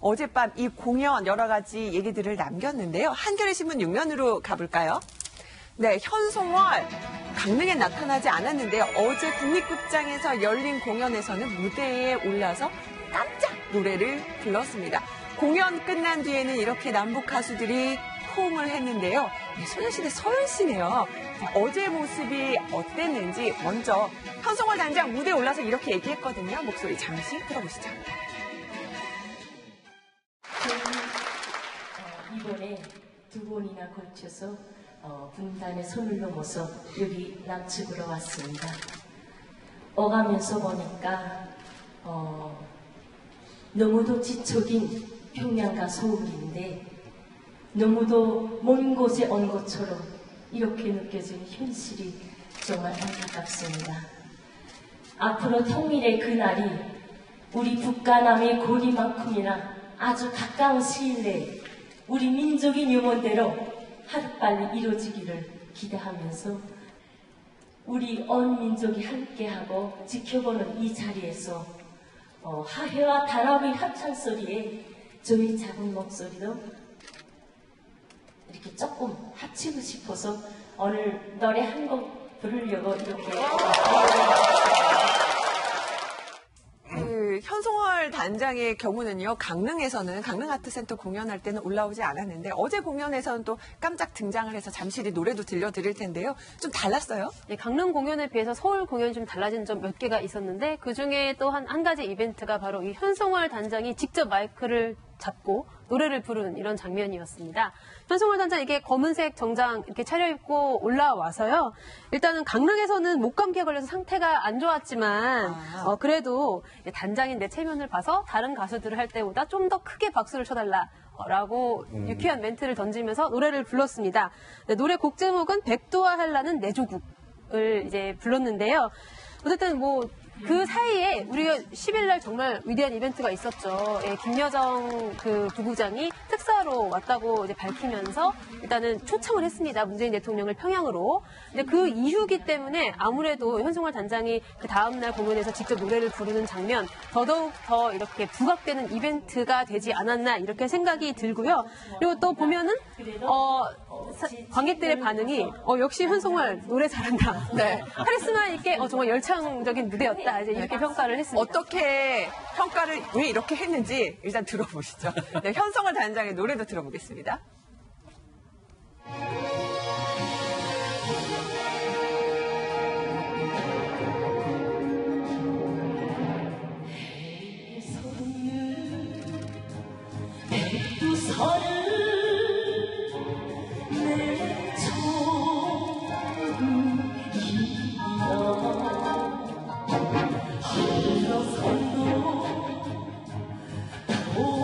어젯밤 이 공연 여러 가지 얘기들을 남겼는데요. 한겨레 신문 6면으로 가볼까요? 네, 현송월 강릉에 나타나지 않았는데요. 어제 국립극장에서 열린 공연에서는 무대에 올라서 깜짝 노래를 불렀습니다. 공연 끝난 뒤에는 이렇게 남북 가수들이 호응을 했는데요. 네, 소녀시대 서현 씨네요. 자, 어제 모습이 어땠는지 먼저 현송월 단장 무대에 올라서 이렇게 얘기했거든요. 목소리 잠시 들어보시죠. 이번에 두 번이나 걸쳐서 분단의 손을 넘어서 여기 남측으로 왔습니다. 오가면서 보니까 너무도 지척인 평양과 서울인데 너무도 먼 곳에 온 것처럼 이렇게 느껴지는 현실이 정말 안타깝습니다. 앞으로 통일의 그날이 우리 북과 남의 거리만큼이나 아주 가까운 시일 내에 우리 민족의 명언대로 하루빨리 이루어지기를 기대하면서 우리 온 민족이 함께하고 지켜보는 이 자리에서 하해와 단합의 합창소리에 저희 작은 목소리도 이렇게 조금 합치고 싶어서 오늘 노래 한 곡 부르려고 이렇게 현송월 단장의 경우는요, 강릉에서는 강릉아트센터 공연할 때는 올라오지 않았는데 어제 공연에서는 또 깜짝 등장을 해서 잠시 뒤 노래도 들려드릴 텐데요. 좀 달랐어요? 네, 강릉 공연에 비해서 서울 공연이 좀 달라진 점 몇 개가 있었는데 그중에 또 한 가지 이벤트가 바로 이 현송월 단장이 직접 마이크를 잡고 노래를 부르는 이런 장면이었습니다. 현송월 단장 이게 검은색 정장 이렇게 차려입고 올라와서요. 일단은 강릉에서는 목감기에 걸려서 상태가 안 좋았지만 그래도 단장인 내 체면을 봐서 다른 가수들을 할 때보다 좀 더 크게 박수를 쳐달라라고 유쾌한 멘트를 던지면서 노래를 불렀습니다. 네, 노래 곡 제목은 백두와 한라는 내 조국을 이제 불렀는데요. 어쨌든 그 사이에 우리가 10일 날 정말 위대한 이벤트가 있었죠. 예, 김여정 그 부부장이 특사로 왔다고 이제 밝히면서 일단은 초청을 했습니다. 문재인 대통령을 평양으로. 근데 그 이후기 때문에 아무래도 현송월 단장이 그 다음날 공연에서 직접 노래를 부르는 장면 더더욱 더 이렇게 부각되는 이벤트가 되지 않았나 이렇게 생각이 들고요. 그리고 또 보면은 관객들의 반응이 역시 현송월 노래 잘한다. 네. 카리스마 있게 정말 열창적인 무대였다. 이제 이렇게 평가를 했습니다. 어떻게 평가를 왜 이렇게 했는지 일단 들어보시죠. 네, 현송월 단장의 노래도 들어보겠습니다.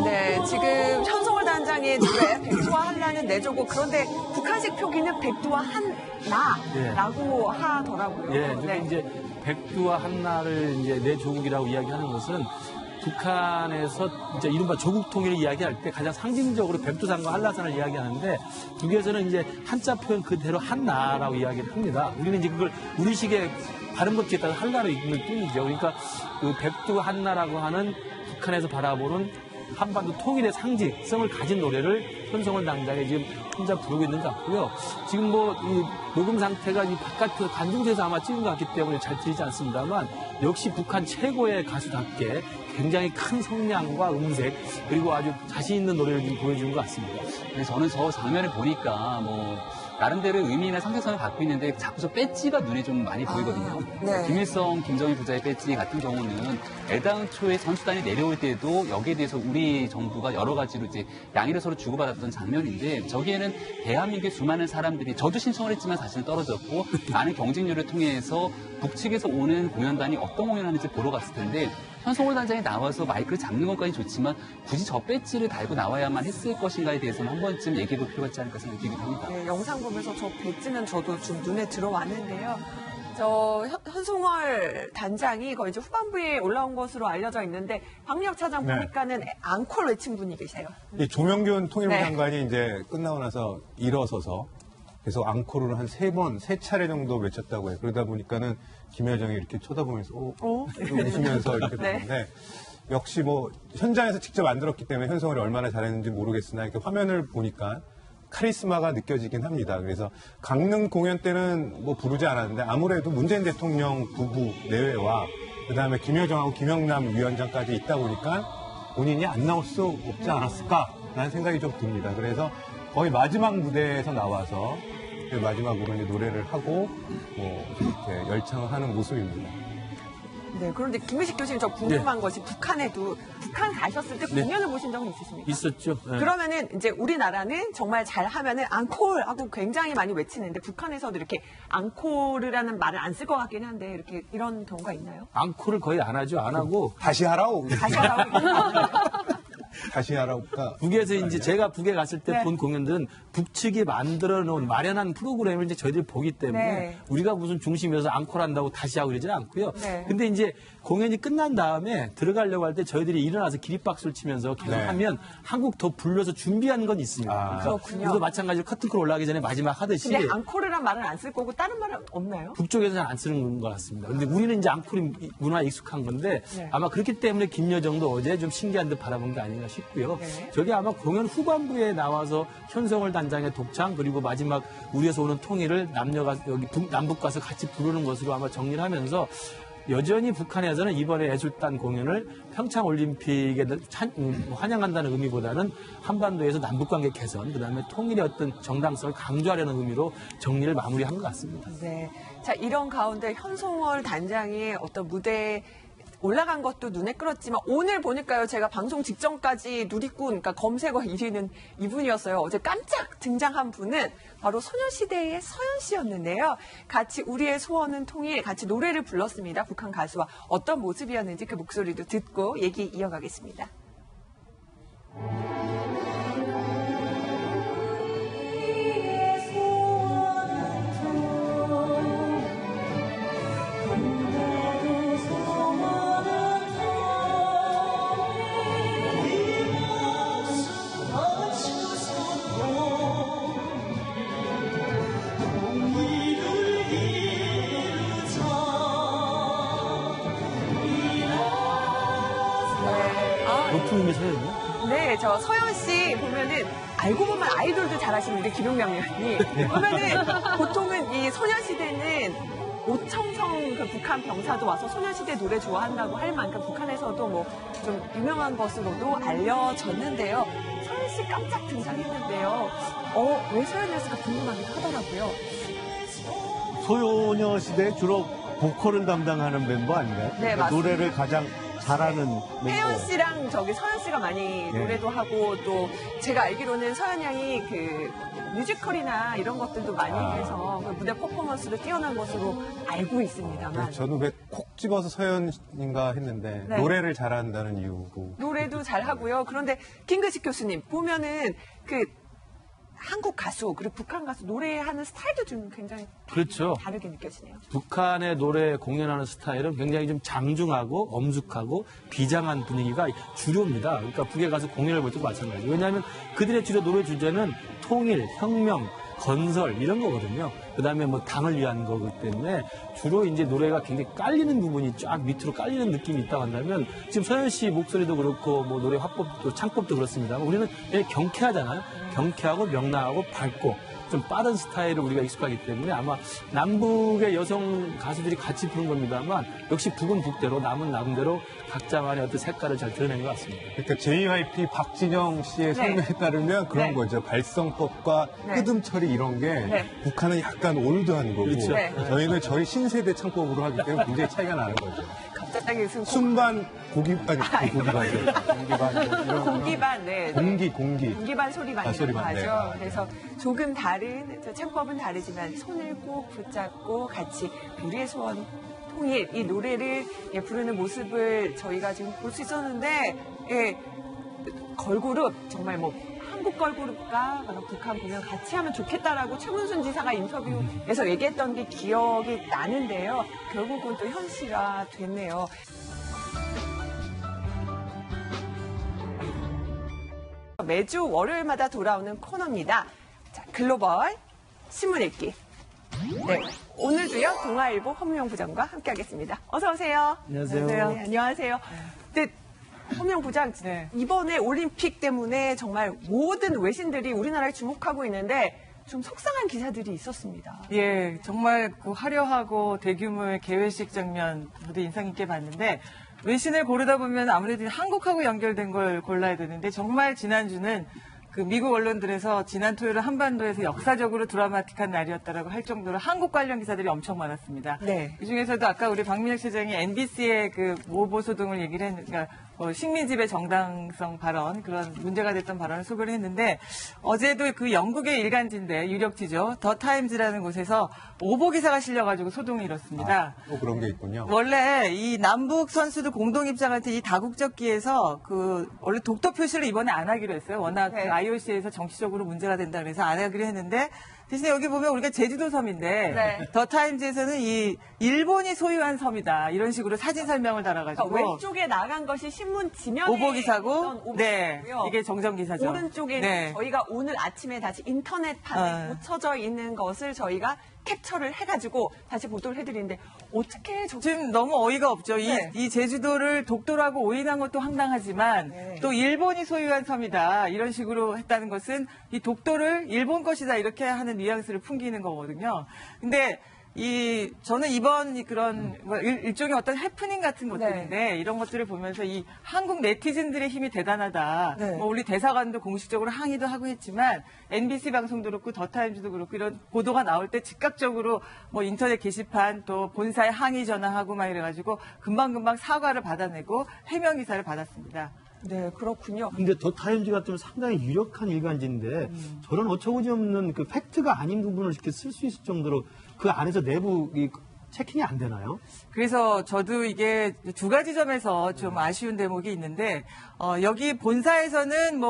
네, 지금 현송월 단장의 노래 백두와 한라는 내 조국. 그런데 북한식 표기는 백두와 한나라고 하더라고요. 예, 네. 이제 백두와 한나를 이제 내 조국이라고 이야기하는 것은 북한에서 이제 이른바 조국 통일을 이야기할 때 가장 상징적으로 백두산과 한라산을 이야기하는데 북에서는 이제 한자 표현 그대로 한나라고 이야기를 합니다. 우리는 이제 그걸 우리식의 발음 법칙에 따라 한나로 읽는 뿐이죠. 그러니까 그 백두 한나라고 하는 북한에서 바라보는 한반도 통일의 상징성을 가진 노래를 현송월 단장이 지금 혼자 부르고 있는 것 같고요. 지금 이 녹음 상태가 이 바깥 관중석에서 아마 찍은 것 같기 때문에 잘 들리지 않습니다만 역시 북한 최고의 가수답게 굉장히 큰 성량과 음색 그리고 아주 자신 있는 노래를 지금 보여주는 것 같습니다. 저는 저 장면을 보니까 나름대로 의미나 상징성을 갖고 있는데 자꾸 저 배지가 눈에 좀 많이 보이거든요. 네. 김일성, 김정일 부자의 배지 같은 경우는 애당초에 선수단이 내려올 때도 여기에 대해서 우리 정부가 여러 가지로 이제 양해를 서로 주고받았던 장면인데 저기에는 대한민국의 수많은 사람들이 저도 신청을 했지만 사실은 떨어졌고 많은 경쟁률을 통해서 북측에서 오는 공연단이 어떤 공연을 하는지 보러 갔을 텐데 현송월 단장이 나와서 마이크를 잡는 것까지 좋지만 굳이 저 배지를 달고 나와야만 했을 것인가에 대해서는 한 번쯤 얘기해볼 필요가 있지 않을까 생각이 듭니다. 네, 영상 보면서 저 배지는 저도 좀 눈에 들어왔는데요. 현송월 단장이 거의 이제 후반부에 올라온 것으로 알려져 있는데 박미혁 차장 보니까는 앙콜 외친 분이 계세요. 조명균 통일부 장관이 이제 끝나고 나서 일어서서 계속 앙콜을 한 3차례 정도 외쳤다고 해요. 그러다 보니까는 김여정이 이렇게 쳐다보면서 웃으면서 이렇게 됐는데 역시 뭐 현장에서 직접 만들었기 때문에 현성월이 얼마나 잘했는지 모르겠으나 이렇게 화면을 보니까 카리스마가 느껴지긴 합니다. 그래서 강릉 공연 때는 뭐 부르지 않았는데 아무래도 문재인 대통령 부부 내외와 그다음에 김여정하고 김영남 위원장까지 있다 보니까 본인이 안 나올 수 없지 않았을까라는 생각이 좀 듭니다. 그래서 거의 마지막 무대에서 나와서 마지막으로 이제 노래를 하고 이렇게 열창을 하는 모습입니다. 네, 그런데 김의식 교수님 저 궁금한 것이 북한 가셨을 때 네. 공연을 보신 적은 있으십니까? 있었죠. 네. 그러면은 이제 우리나라는 정말 잘하면은 앙콜하고 굉장히 많이 외치는데 북한에서도 이렇게 앙코르라는 말을 안 쓸 것 같긴 한데 이렇게 이런 경우가 있나요? 앙코를 거의 안 하죠. 안 하고 다시 하라고. 다시 하라고. 다시 하라고가. 북에서 이제 제가 북에 갔을 때 네. 본 공연들은 북측이 만들어 놓은 마련한 프로그램을 이제 저희들이 보기 때문에 네. 우리가 무슨 중심이어서 앙콜 한다고 다시 하고 이러지는 않고요. 네. 근데 이제 공연이 끝난 다음에 들어가려고 할 때 저희들이 일어나서 기립박수를 치면서 계속 네. 하면 한국 더 불러서 준비한 건 있습니다. 아. 그래서 그렇군요. 우리도 마찬가지로 커튼콜 올라가기 전에 마지막 하듯이 근데 앙코르란 말은 안 쓸 거고 다른 말은 없나요? 북쪽에서는 안 쓰는 것 같습니다. 근데 우리는 이제 앙콜 문화에 익숙한 건데 네. 아마 그렇기 때문에 김여정도 어제 좀 신기한 듯 바라본 게 아닌가 싶고요. 네. 저게 아마 공연 후반부에 나와서 현성월 단장의 독창 그리고 마지막 우리에서 오는 통일을 남녀가 여기 남북 가서 같이 부르는 것으로 아마 정리를 하면서 여전히 북한에서는 이번에 예술단 공연을 평창 올림픽에 환영한다는 의미보다는 한반도에서 남북관계 개선, 그다음에 통일의 어떤 정당성을 강조하려는 의미로 정리를 마무리한 것 같습니다. 네. 자, 이런 가운데 현송월 단장의 어떤 무대에 올라간 것도 눈에 끌었지만 오늘 보니까요, 제가 방송 직전까지 누리꾼, 그러니까 검색어 1위는 이분이었어요. 어제 깜짝 등장한 분은 바로 소녀시대의 서현 씨였는데요. 같이 우리의 소원은 통일, 같이 노래를 불렀습니다. 북한 가수와 어떤 모습이었는지 그 목소리도 듣고 얘기 이어가겠습니다. 높은 의미 서현이요? 네, 저 서현 씨 보면은 알고 보면 아이돌도 잘하시는 우리 김용남 의원이 보면은 보통은 이 소녀시대는 오청성 그 북한 병사도 와서 소녀시대 노래 좋아한다고 할 만큼 북한에서도 뭐 좀 유명한 것으로도 알려졌는데요. 서현 씨 깜짝 등장했는데요. 왜 서현이었을까 궁금하기도 하더라고요. 소녀시대 주로 보컬을 담당하는 멤버 아닌가요? 네, 그러니까 맞습니다. 노래를 가장 잘하는 멤버. 혜연 씨랑 저기 서현 씨가 많이 노래도 하고 또 제가 알기로는 서현 양이 그 뮤지컬이나 이런 것들도 많이 해서 그 무대 퍼포먼스로 뛰어난 것으로 알고 있습니다만 저는 왜 콕 집어서 서현인가 했는데 네. 노래를 잘한다는 이유로. 노래도 잘 하고요. 그런데 김근식 교수님 보면은 그 한국 가수 그리고 북한 가수 노래하는 스타일도 좀 굉장히 그렇죠. 다르게 느껴지네요. 북한의 노래 공연하는 스타일은 굉장히 좀 장중하고 엄숙하고 비장한 분위기가 주류입니다. 그러니까 북에 가서 공연을 볼 때도 마찬가지예요. 왜냐하면 그들의 주로 노래 주제는 통일, 혁명, 건설 이런 거거든요. 그다음에 뭐 당을 위한 거기 때문에 주로 이제 노래가 굉장히 깔리는 부분이 쫙 밑으로 깔리는 느낌이 있다고 한다면 지금 서현 씨 목소리도 그렇고 뭐 노래 화법도 창법도 그렇습니다. 우리는 경쾌하잖아요. 경쾌하고 명랑하고 밝고 좀 빠른 스타일을 우리가 익숙하기 때문에 아마 남북의 여성 가수들이 같이 부른 겁니다만 역시 북은 북대로 남은 남대로 각자만의 어떤 색깔을 잘 드러낸 것 같습니다. 그러니까 JYP 박진영 씨의 네. 설명에 따르면 그런 네. 거죠. 발성법과 네. 끄듬 처리 이런 게 네. 북한은 약간 올드한 거고 그렇죠. 네. 저희는 저희 신세대 창법으로 하기 때문에 굉장히 차이가 나는 거죠. 갑자기 무슨 순반 고기반이죠. 공기반 이런 공기반, 네. 공기. 소리반이라고 소리반, 하죠. 네. 그래서 조금 다른, 창법은 다르지만 손을 꼭 붙잡고 같이 우리의 소원 통일, 이 노래를 부르는 모습을 저희가 지금 볼 수 있었는데, 걸그룹, 정말 뭐, 한국 걸그룹과 북한 공연 같이 하면 좋겠다라고 최문순 지사가 인터뷰에서 얘기했던 게 기억이 나는데요. 결국은 또 현실화 됐네요. 매주 월요일마다 돌아오는 코너입니다. 자, 글로벌 신문 읽기. 네, 오늘도요 동아일보 허무영 부장과 함께하겠습니다. 어서 오세요. 안녕하세요. 네, 안녕하세요. 네, 서명 부장, 네. 이번에 올림픽 때문에 정말 모든 외신들이 우리나라에 주목하고 있는데 좀 속상한 기사들이 있었습니다. 예, 정말 그 화려하고 대규모의 개회식 장면 모두 인상 깊게 봤는데 외신을 고르다 보면 아무래도 한국하고 연결된 걸 골라야 되는데 정말 지난주는 그 미국 언론들에서 지난 토요일 한반도에서 역사적으로 드라마틱한 날이었다라고 할 정도로 한국 관련 기사들이 엄청 많았습니다. 네. 이 중에서도 아까 우리 박민혁 시장이 MBC의 그 모보소 등을 얘기를 했는데, 식민지배 정당성 발언, 그런 문제가 됐던 발언을 소개를 했는데, 어제도 그 영국의 일간지인데, 유력지죠. 더 타임즈라는 곳에서 오보 기사가 실려가지고 소동이 일었습니다. 또 그런 게 있군요. 원래 이 남북 선수들 공동 입장할 때 이 다국적기에서 그 원래 독도 표시를 이번에 안 하기로 했어요. 워낙 네. 그 IOC에서 정치적으로 문제가 된다 그래서 안 하기로 했는데 대신에 여기 보면 우리가 제주도 섬인데 네. 더 타임즈에서는 이 일본이 소유한 섬이다 이런 식으로 사진 설명을 달아가지고 그러니까 왼쪽에 나간 것이 신문 지면에 오보 있던 기사고 오보 네 기사고요. 이게 정정 기사죠. 오른쪽에 네. 저희가 오늘 아침에 다시 인터넷판에 붙여져 있는 것을 저희가 캡처를 해가지고 다시 보도를 해드리는데 어떻게 지금 너무 어이가 없죠. 네. 이 제주도를 독도라고 오인한 것도 황당하지만 네. 또 일본이 소유한 섬이다 이런 식으로 했다는 것은 이 독도를 일본 것이다 이렇게 하는 뉘앙스를 풍기는 거거든요. 근데 저는 이번 그런 뭐 일종의 어떤 해프닝 같은 것들인데 이런 것들을 보면서 이 한국 네티즌들의 힘이 대단하다. 네. 뭐 우리 대사관도 공식적으로 항의도 하고 했지만 MBC 방송도 그렇고 더 타임즈도 그렇고 이런 보도가 나올 때 즉각적으로 뭐 인터넷 게시판 또 본사에 항의 전화하고 막 이래가지고 금방금방 사과를 받아내고 해명 기사를 받았습니다. 네, 그렇군요. 근데 더 타임즈 같으면 상당히 유력한 일간지인데 저런 어처구니 없는 그 팩트가 아닌 부분을 이렇게 쓸 수 있을 정도로 그 안에서 내부 체킹이 안 되나요? 그래서 저도 이게 두 가지 점에서 좀 아쉬운 대목이 있는데 여기 본사에서는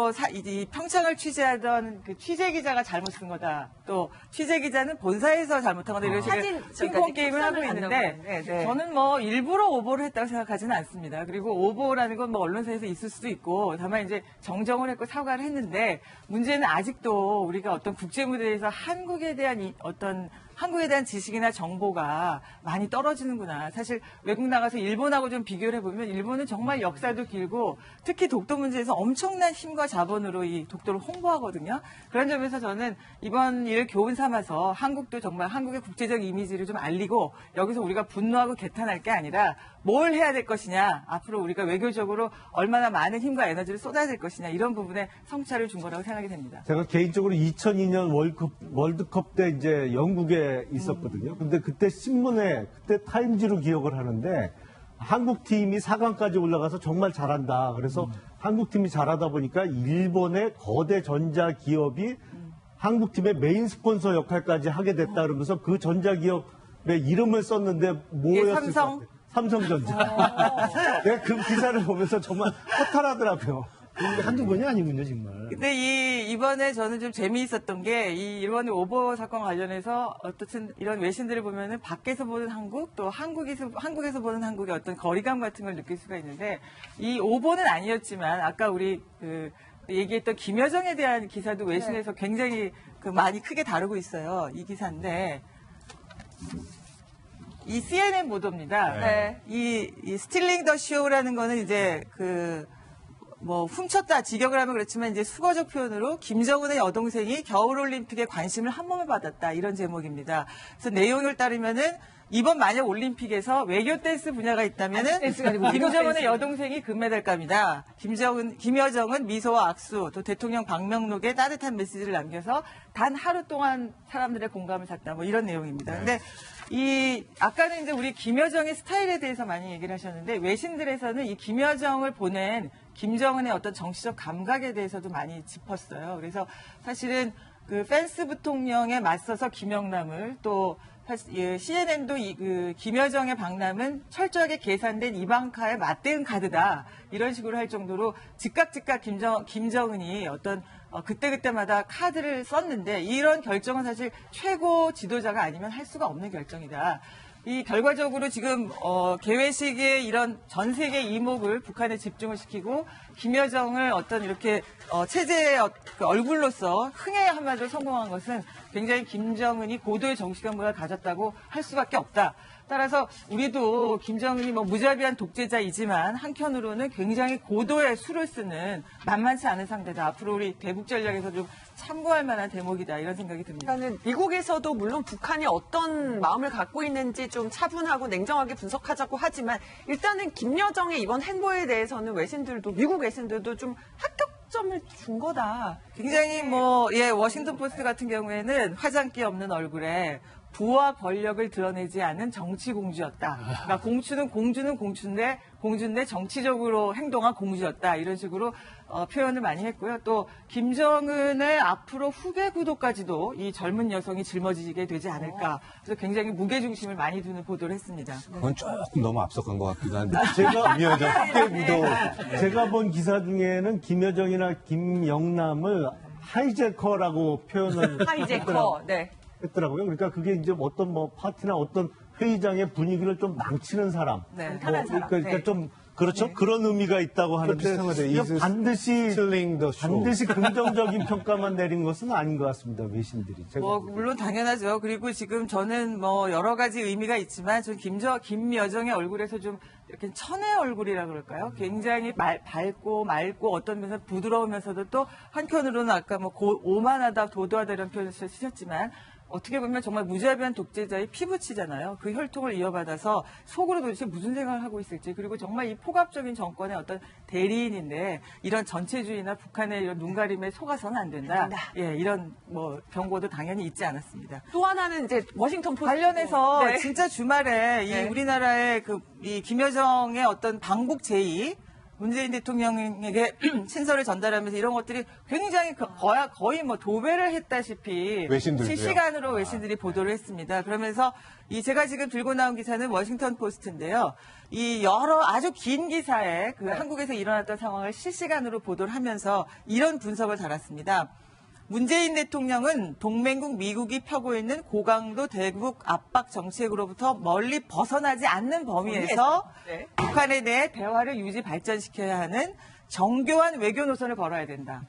이 평창을 취재하던 그 취재 기자가 잘못 쓴 거다. 또 취재 기자는 본사에서 잘못한 거다. 이런 식의 핑퐁 게임을 하고 있는데 네. 저는 뭐 일부러 오보를 했다고 생각하지는 않습니다. 그리고 오보라는 건 뭐 언론사에서 있을 수도 있고 다만 이제 정정을 했고 사과를 했는데 문제는 아직도 우리가 어떤 국제 무대에서 한국에 대한 한국에 대한 지식이나 정보가 많이 떨어지는구나. 사실 외국 나가서 일본하고 좀 비교를 해보면 일본은 정말 역사도 길고 특히 독도 문제에서 엄청난 힘과 자본으로 이 독도를 홍보하거든요. 그런 점에서 저는 이번 일을 교훈 삼아서 한국도 정말 한국의 국제적 이미지를 좀 알리고 여기서 우리가 분노하고 개탄할 게 아니라 뭘 해야 될 것이냐. 앞으로 우리가 외교적으로 얼마나 많은 힘과 에너지를 쏟아야 될 것이냐. 이런 부분에 성찰을 준 거라고 생각이 됩니다. 제가 개인적으로 2002년 월드컵 때 이제 영국에 있었거든요. 근데 그때 신문에 그때 타임지로 기억을 하는데 한국 팀이 4강까지 올라가서 정말 잘한다. 그래서 한국 팀이 잘하다 보니까 일본의 거대 전자 기업이 한국 팀의 메인 스폰서 역할까지 하게 됐다 그러면서 그 전자 기업의 이름을 썼는데 뭐였을까? 삼성? 삼성전자. 내가 그 기사를 보면서 정말 허탈하더라고요. 한두 번이 아니군요, 정말. 근데 이번에 저는 좀 재미있었던 게 이 일본의 오보 사건 관련해서 어떻든 이런 외신들을 보면은 밖에서 보는 한국 또 한국에서 보는 한국의 어떤 거리감 같은 걸 느낄 수가 있는데 이 오보는 아니었지만 아까 우리 얘기했던 김여정에 대한 기사도 외신에서 굉장히 많이 크게 다루고 있어요. 이 기사인데 이 CNN 보도입니다. 네. 이 스틸링 더 쇼라는 거는 이제 훔쳤다, 직역을 하면 그렇지만 이제 수거적 표현으로 김정은의 여동생이 겨울올림픽에 관심을 한 몸에 받았다. 이런 제목입니다. 그래서 내용을 따르면은 이번 만약 올림픽에서 외교 댄스 분야가 있다면은 김정은의 여동생이 금메달감이다. 김여정은 미소와 악수, 또 대통령 방명록에 따뜻한 메시지를 남겨서 단 하루 동안 사람들의 공감을 샀다. 뭐 이런 내용입니다. 근데 아까는 이제 우리 김여정의 스타일에 대해서 많이 얘기를 하셨는데 외신들에서는 이 김여정을 보낸 김정은의 어떤 정치적 감각에 대해서도 많이 짚었어요. 그래서 사실은 그 펜스 부통령에 맞서서 김영남을 또 CNN도 김여정의 방남은 철저하게 계산된 이방카의 맞대응 카드다. 이런 식으로 할 정도로 즉각 김정은이 어떤 그때그때마다 카드를 썼는데 이런 결정은 사실 최고 지도자가 아니면 할 수가 없는 결정이다. 이 결과적으로 지금 개회식의 이런 전 세계 이목을 북한에 집중을 시키고 김여정을 어떤 이렇게 체제의 그 얼굴로서 흥행 한마디로 성공한 것은 굉장히 김정은이 고도의 정치감각을 가졌다고 할 수밖에 없다. 따라서 우리도 김정은이 뭐 무자비한 독재자이지만 한편으로는 굉장히 고도의 수를 쓰는 만만치 않은 상대다. 앞으로 우리 대북 전략에서 좀 참고할 만한 대목이다. 이런 생각이 듭니다. 그러니까는 미국에서도 물론 북한이 어떤 마음을 갖고 있는지 좀 차분하고 냉정하게 분석하자고 하지만 일단은 김여정의 이번 행보에 대해서는 미국 외신들도 좀 합격점을 준 거다. 굉장히 워싱턴 포스트 같은 경우에는 화장기 없는 얼굴에 부와 권력을 드러내지 않은 정치 공주였다. 그러니까 공주는 공주인데 정치적으로 행동한 공주였다. 이런 식으로 표현을 많이 했고요. 또 김정은의 앞으로 후계 구도까지도 이 젊은 여성이 짊어지게 되지 않을까. 그래서 굉장히 무게중심을 많이 두는 보도를 했습니다. 그건 조금 너무 앞서간 것 같기도 한데. 제가 김여정 그때부터 제가 본 기사 중에는 김여정이나 김영남을 하이제커라고 표현을 하이제커, 네. 했더라고요. 그러니까 그게 이제 어떤 파티나 어떤 회의장의 분위기를 좀 망치는 사람. 네. 그러니까 네. 좀 그렇죠. 그런 의미가 있다고 하는데 비슷한 거죠. 이거 반드시 반드시 긍정적인 평가만 내린 것은 아닌 것 같습니다. 외신들이. 물론 당연하죠. 그리고 지금 저는 여러 가지 의미가 있지만 전 김여정의 얼굴에서 좀 이렇게 천의 얼굴이라 그럴까요? 굉장히 밝고 맑고 어떤 면에서 부드러우면서도 또 한편으로는 아까 오만하다, 도도하다 이런 표현을 쓰셨지만 어떻게 보면 정말 무자비한 독재자의 피부치잖아요. 그 혈통을 이어받아서 속으로 도대체 무슨 생각을 하고 있을지, 그리고 정말 이 폭압적인 정권의 어떤 대리인인데 이런 전체주의나 북한의 이런 눈가림에 속아서는 안 된다. 예, 이런 경고도 당연히 있지 않았습니다. 또 하나는 이제 워싱턴 포스트 관련해서 네. 진짜 주말에 네. 이 우리나라의 이 김여정의 어떤 방북 제의, 문재인 대통령에게 친서를 전달하면서 이런 것들이 굉장히 거의 도배를 했다시피 외신들도요? 실시간으로 외신들이 보도를 했습니다. 그러면서 제가 지금 들고 나온 기사는 워싱턴 포스트인데요. 이 여러 아주 긴 기사에 한국에서 일어났던 상황을 실시간으로 보도를 하면서 이런 분석을 달았습니다. 문재인 대통령은 동맹국 미국이 펴고 있는 고강도 대북 압박 정책으로부터 멀리 벗어나지 않는 범위에서 네. 북한에 대해 대화를 발전시켜야 하는 정교한 외교 노선을 걸어야 된다.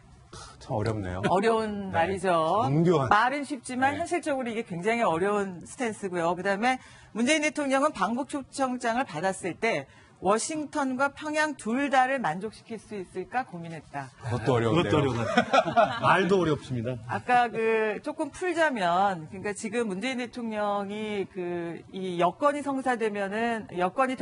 참 어렵네요. 어려운 말이죠. 정교한. 말은 쉽지만 네. 현실적으로 이게 굉장히 어려운 스탠스고요. 그다음에 문재인 대통령은 방북 초청장을 받았을 때 워싱턴과 평양 둘 다를 만족시킬 수 있을까 고민했다. 그것도 어려운데요. 그것도 어려워요. 말도 어렵습니다. 아까 조금 풀자면, 그러니까 지금 문재인 대통령이 이 여건이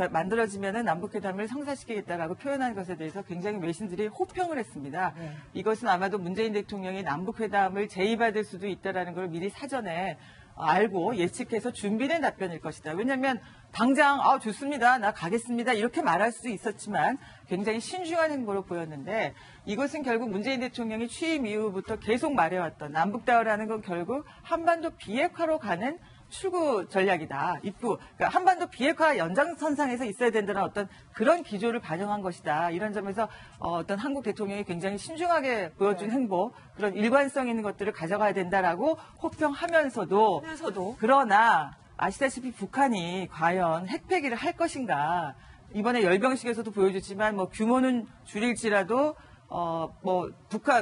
만들어지면은 남북회담을 성사시키겠다라고 표현한 것에 대해서 굉장히 외신들이 호평을 했습니다. 네. 이것은 아마도 문재인 대통령이 남북회담을 제의받을 수도 있다라는 걸 미리 사전에 알고 예측해서 준비된 답변일 것이다. 왜냐하면 당장 좋습니다, 나 가겠습니다 이렇게 말할 수도 있었지만 굉장히 신중한 행보로 보였는데, 이것은 결국 문재인 대통령이 취임 이후부터 계속 말해왔던 남북대화라는 건 결국 한반도 비핵화로 가는 출구 전략이다. 그러니까 한반도 비핵화 연장선상에서 있어야 된다는 어떤 그런 기조를 반영한 것이다. 이런 점에서 어떤 한국 대통령이 굉장히 신중하게 보여준 행보, 그런 일관성 있는 것들을 가져가야 된다라고 호평하면서도 그러나 아시다시피 북한이 과연 핵폐기를 할 것인가. 이번에 열병식에서도 보여줬지만 규모는 줄일지라도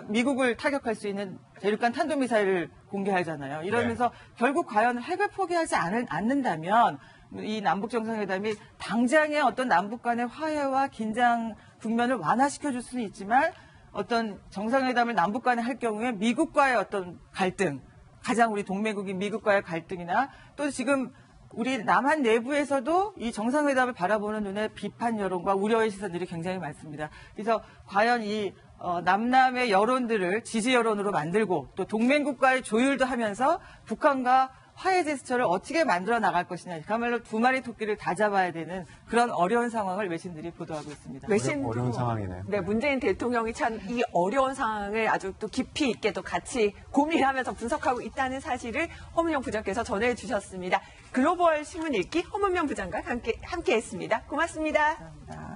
미국을 타격할 수 있는 대륙간 탄도미사일을 공개하잖아요. 이러면서 결국 과연 핵을 포기하지 않는다면 이 남북 정상회담이 당장의 어떤 남북 간의 화해와 긴장 국면을 완화시켜줄 수는 있지만 어떤 정상회담을 남북 간에 할 경우에 미국과의 어떤 갈등, 가장 우리 동맹국인 미국과의 갈등이나 또 지금 우리 남한 내부에서도 이 정상회담을 바라보는 눈에 비판 여론과 우려의 시선들이 굉장히 많습니다. 그래서 과연 이 남남의 여론들을 지지 여론으로 만들고 또 동맹국과의 조율도 하면서 북한과 화해 제스처를 어떻게 만들어 나갈 것이냐. 그야말로 두 마리 토끼를 다 잡아야 되는 그런 어려운 상황을 외신들이 보도하고 있습니다. 어려운 상황이네요. 네, 문재인 대통령이 참 이 어려운 상황을 아주 또 깊이 있게 또 같이 고민하면서 분석하고 있다는 사실을 허문영 부장께서 전해주셨습니다. 글로벌 신문 읽기 허문영 부장과 함께 했습니다. 고맙습니다. 감사합니다.